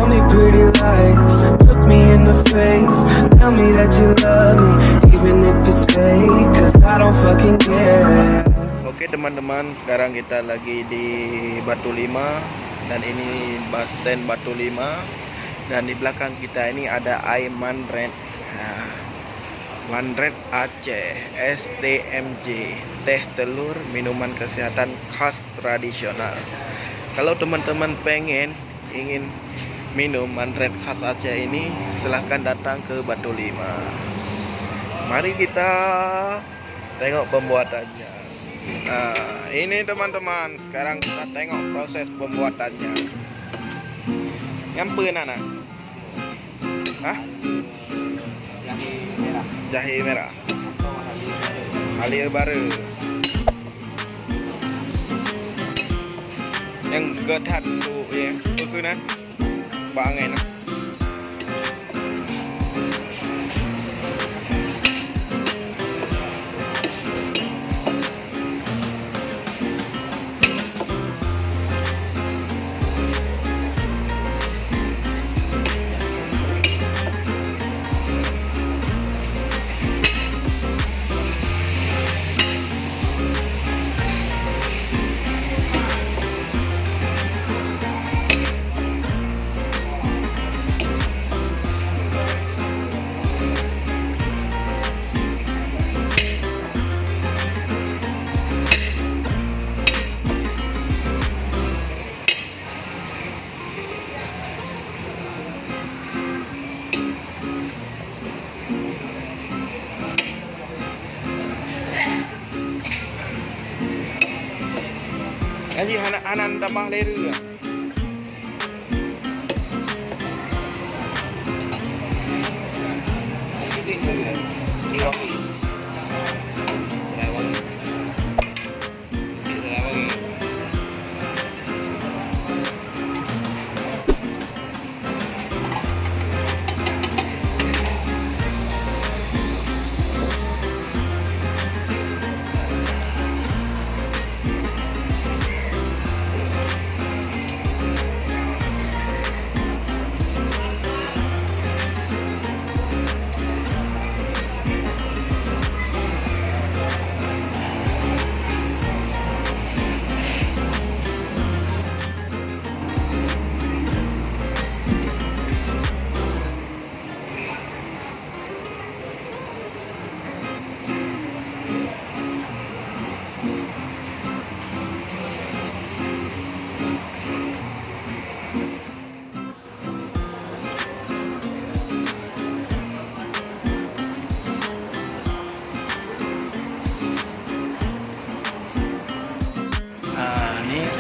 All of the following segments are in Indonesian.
Tell me pretty lies, look me in the face. Tell me that you love me, even if it's fake. Cause I don't fucking care. Oke teman-teman, sekarang kita lagi di Batu Lima. Dan ini bus stand Batu Lima. Dan di belakang kita ini ada Manred. Manred Aceh STMJ, teh telur minuman kesehatan khas tradisional. Kalau teman-teman ingin minum Manred khas Aceh ini, silahkan datang ke Batu Lima. Mari kita tengok pembuatannya. Nah, ini teman-teman, sekarang kita tengok proses pembuatannya. Ngapain anak? Hah? Jahe merah. Halia baru. Yang getat tu ya, bukan? Bangen. Ngaji anak tambah leru.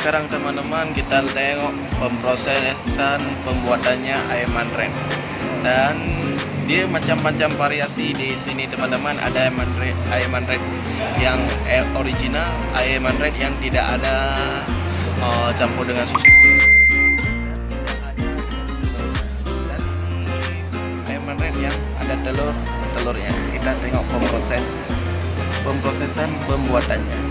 Sekarang teman-teman kita tengok pemprosesan pembuatannya Manred. Dan dia macam-macam variasi di sini teman-teman. Ada Manred yang original, Manred yang tidak ada campur dengan susu. Dan Manred yang ada telurnya. Kita tengok pemprosesan pembuatannya.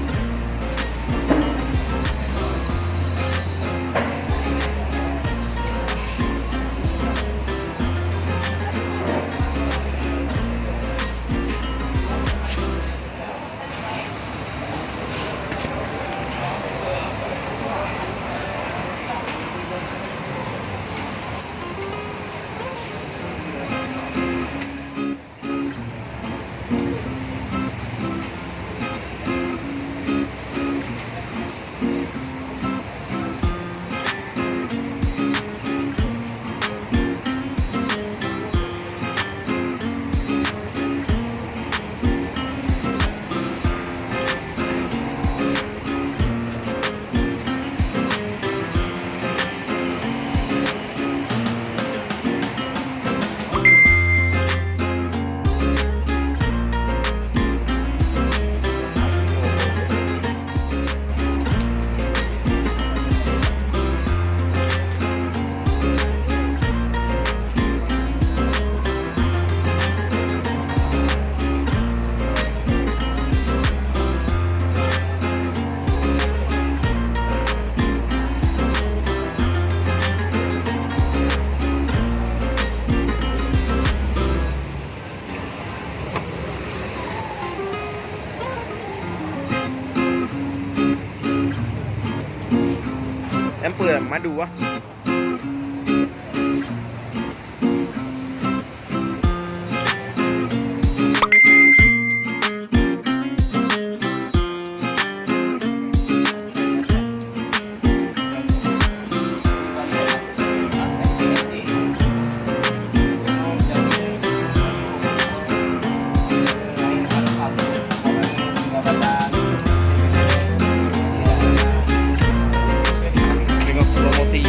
ngadu ah. Tengok promosi.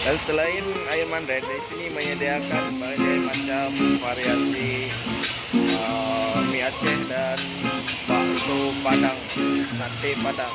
Dan selain ayam mandai, di sini menyediakan berbagai macam variasi mie Aceh dan bakso Padang, sate Padang.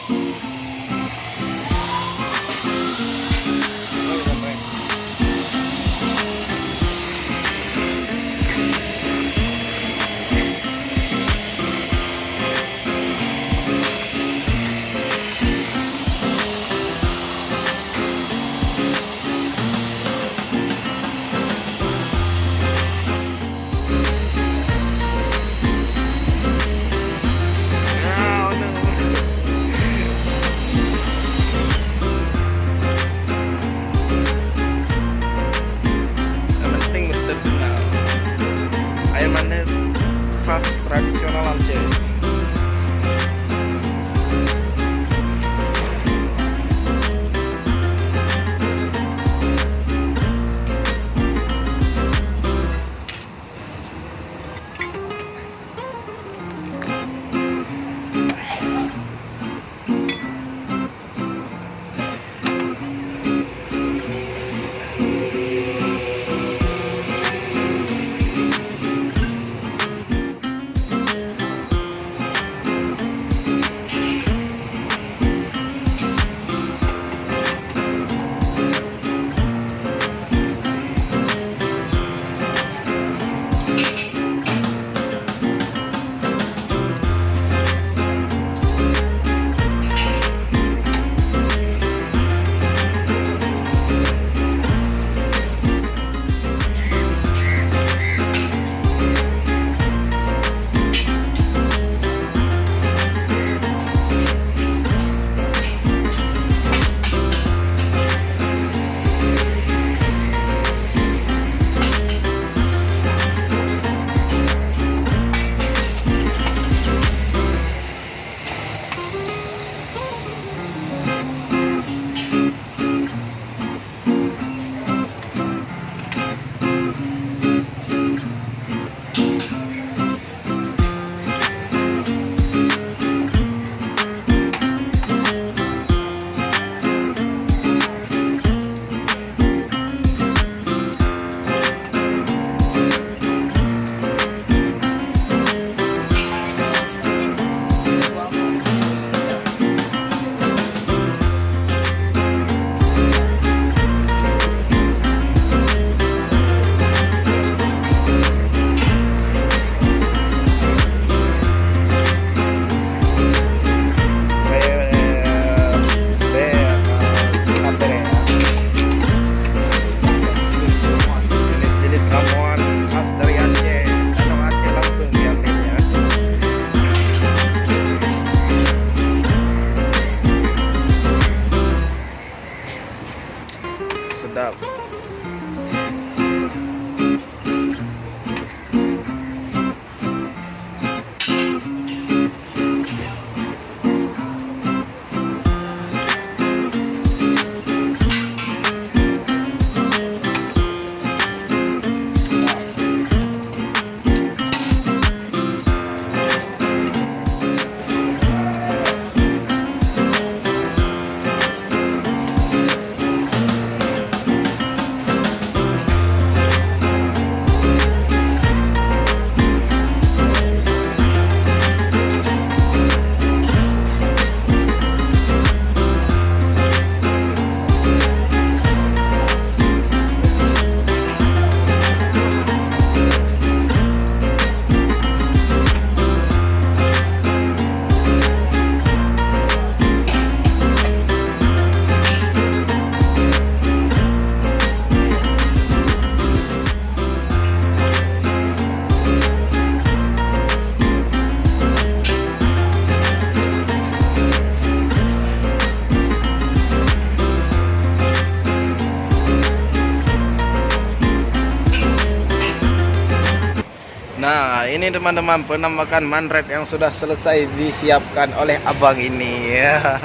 nih teman-teman, penampakan manret yang sudah selesai disiapkan oleh abang ini ya.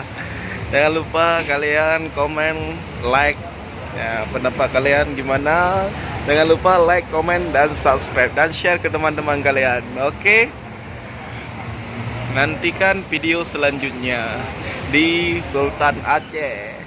Jangan lupa kalian komen, like ya, pendapat kalian gimana. Jangan lupa like, komen, dan subscribe, dan share ke teman-teman kalian. Oke, nantikan video selanjutnya di Sultan Aceh.